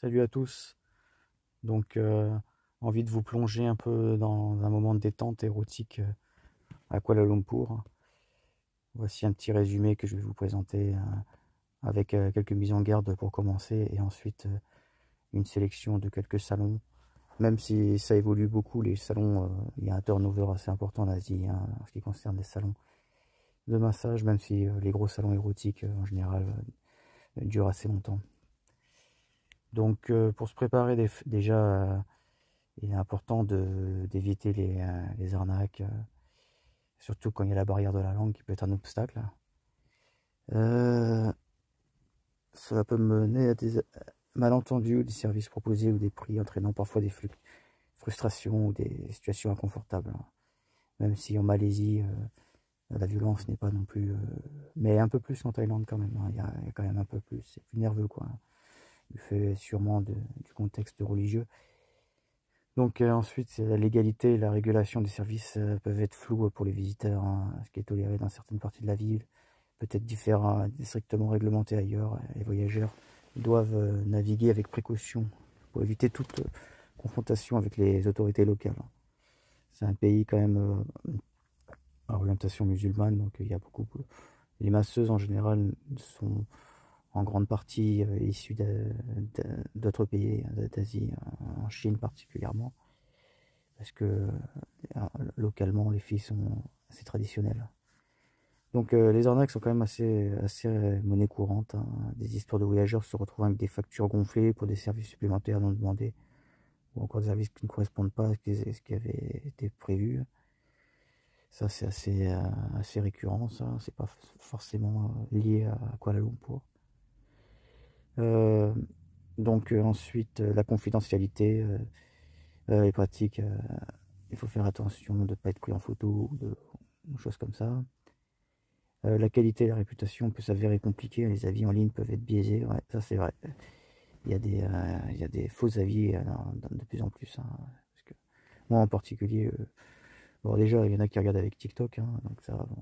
Salut à tous. Donc, envie de vous plonger un peu dans un moment de détente érotique à Kuala Lumpur. Voici un petit résumé que je vais vous présenter avec quelques mises en garde pour commencer et ensuite une sélection de quelques salons. Même si ça évolue beaucoup, les salons, il y a un turnover assez important en Asie hein, en ce qui concerne les salons de massage, même si les gros salons érotiques en général durent assez longtemps. Donc, pour se préparer déjà. Il est important d'éviter les arnaques, surtout quand il y a la barrière de la langue qui peut être un obstacle. Euh, Cela peut mener à des malentendus ou des services proposés ou des prix entraînant parfois des frustrations ou des situations inconfortables. Même si en Malaisie, la violence n'est pas non plus... mais un peu plus qu'en Thaïlande quand même. Hein. Il y a quand même un peu plus. C'est plus nerveux quoi. Du fait sûrement du contexte religieux. Donc ensuite, la légalité et la régulation des services peuvent être floues pour les visiteurs. Hein. Ce qui est toléré dans certaines parties de la ville peut être différent, strictement réglementé ailleurs. Les voyageurs doivent naviguer avec précaution pour éviter toute confrontation avec les autorités locales. C'est un pays quand même à orientation musulmane, donc il y a beaucoup... Les masseuses en général sont en grande partie issues d'autres pays d'Asie, en Chine particulièrement. Parce que localement les filles sont assez traditionnelles. Donc les arnaques sont quand même assez monnaie courante. Hein. Des histoires de voyageurs se retrouvant avec des factures gonflées pour des services supplémentaires non demandés, ou encore des services qui ne correspondent pas à ce qui avait été prévu. Ça c'est assez récurrent, ça. C'est pas forcément lié à Kuala Lumpur. Euh, donc ensuite la confidentialité est pratique. Il faut faire attention de ne pas être pris en photo ou de choses comme ça. La qualité et la réputation peut s'avérer compliquée. Les avis en ligne peuvent être biaisés. Ouais, ça c'est vrai. Il y a des faux avis de plus en plus. Hein, parce que moi en particulier, bon déjà il y en a qui regardent avec TikTok. Hein, donc ça, bon,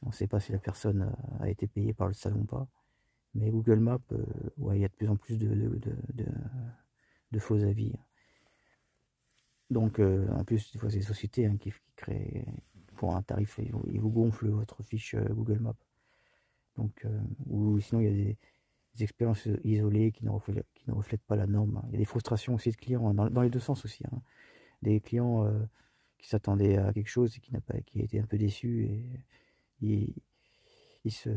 on ne sait pas si la personne a été payée par le salon ou pas. Mais Google Maps, ouais, il y a de plus en plus de faux avis. Donc, en plus, des fois, c'est des sociétés hein, qui créent pour un tarif, ils vous gonflent votre fiche Google Maps. Donc, ou sinon, il y a des expériences isolées qui ne reflètent pas la norme. Hein. Il y a des frustrations aussi de clients, hein, dans les deux sens aussi. Hein. Des clients qui s'attendaient à quelque chose et qui étaient un peu déçus et ils, ils se,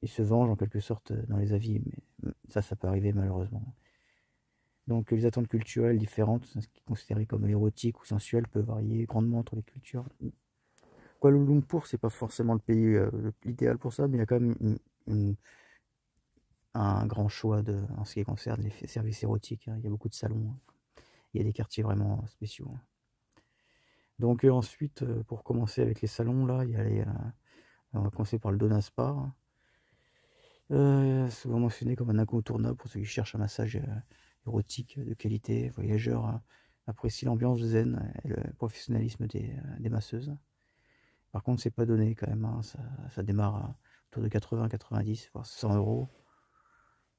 ils se vengent en quelque sorte dans les avis. Mais ça peut arriver malheureusement. Donc les attentes culturelles différentes, ce qui est considéré comme érotique ou sensuel, peut varier grandement entre les cultures. Kuala Lumpur, c'est pas forcément le pays l'idéal pour ça, mais il y a quand même un grand choix en ce qui concerne les services érotiques. Hein. Il y a beaucoup de salons, hein. Il y a des quartiers vraiment spéciaux. Hein. Donc ensuite, pour commencer avec les salons, là, il y a on va commencer par le Dona Spa. Hein. Souvent mentionné comme un incontournable pour ceux qui cherchent un massage érotique de qualité. Voyageurs apprécient l'ambiance zen et le professionnalisme des masseuses. Par contre, c'est pas donné quand même. Hein. Ça démarre autour de 80, 90, voire 100 euros.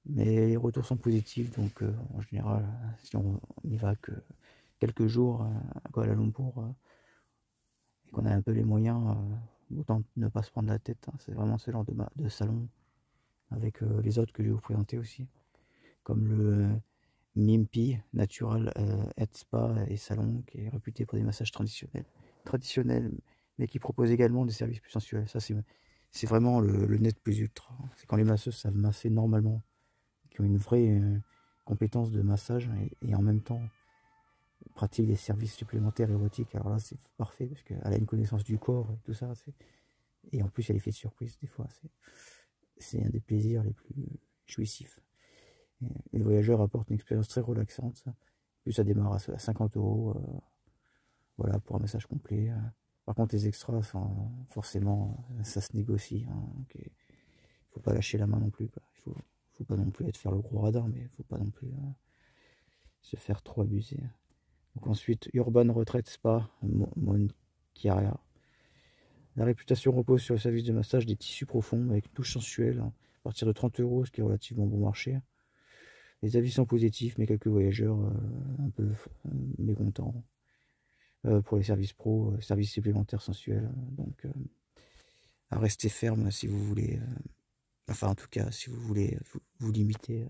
Mais les retours sont positifs, donc en général, si on n'y va que quelques jours à Kuala Lumpur et qu'on a un peu les moyens, autant ne pas se prendre la tête. Hein. C'est vraiment ce genre de salon avec les autres que je vais vous présenter aussi, comme le Mimpi Natural Head Spa et Salon, qui est réputé pour des massages traditionnels, mais qui propose également des services plus sensuels. Ça, c'est vraiment le net plus ultra. C'est quand les masseuses savent masser normalement, qui ont une vraie compétence de massage et en même temps pratiquent des services supplémentaires érotiques. Alors là, c'est parfait parce qu'elle a une connaissance du corps et tout ça. Et en plus, il y a l'effet de surprise des fois. C'est un des plaisirs les plus jouissifs. Et le voyageur apporte une expérience très relaxante. Plus ça démarre à 50 euros voilà, pour un massage complet. Par contre, les extras, forcément, ça se négocie. Hein, okay. Faut pas lâcher la main non plus. Quoi. Faut pas non plus faire le gros radin, mais faut pas non plus se faire trop abuser. Donc ensuite, Urban Retreat Spa, Monchiaria. La réputation repose sur le service de massage des tissus profonds avec une touche sensuelle, hein, à partir de 30 euros, ce qui est relativement bon marché. Les avis sont positifs, mais quelques voyageurs un peu mécontents pour les services pro, services supplémentaires sensuels. Donc, à rester ferme si vous voulez. Enfin, en tout cas, si vous voulez vous limiter.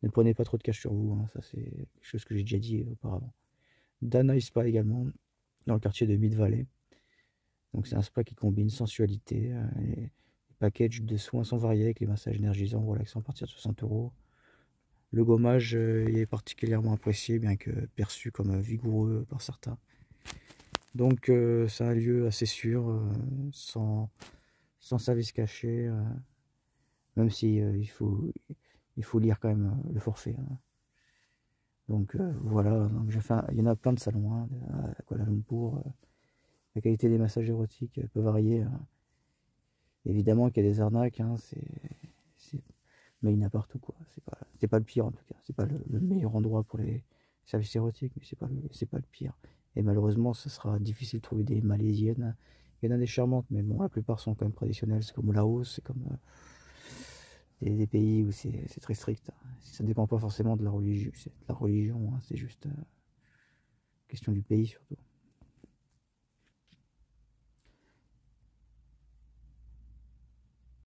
Ne prenez pas trop de cash sur vous, hein, ça c'est quelque chose que j'ai déjà dit auparavant. Dana Spa également, dans le quartier de Mid Valley. Donc c'est un spa qui combine sensualité. Les packages de soins sont variés avec les massages énergisants, relaxants à partir de 60 euros. Le gommage est particulièrement apprécié, bien que perçu comme vigoureux par certains. Donc c'est un lieu assez sûr, sans service caché, même si il faut lire quand même le forfait. Hein. Donc voilà, donc il y en a plein de salons hein, à Kuala Lumpur. La qualité des massages érotiques peut varier. Hein. Évidemment qu'il y a des arnaques, hein, mais il y en a partout quoi. C'est pas le pire en tout cas. C'est pas le meilleur endroit pour les services érotiques, mais c'est pas le pire. Et malheureusement, ce sera difficile de trouver des malaisiennes. Il y en a des charmantes, mais bon, la plupart sont quand même traditionnelles. C'est comme au Laos, c'est comme des pays où c'est très strict. Hein. Ça dépend pas forcément de la religion, hein, c'est juste question du pays surtout.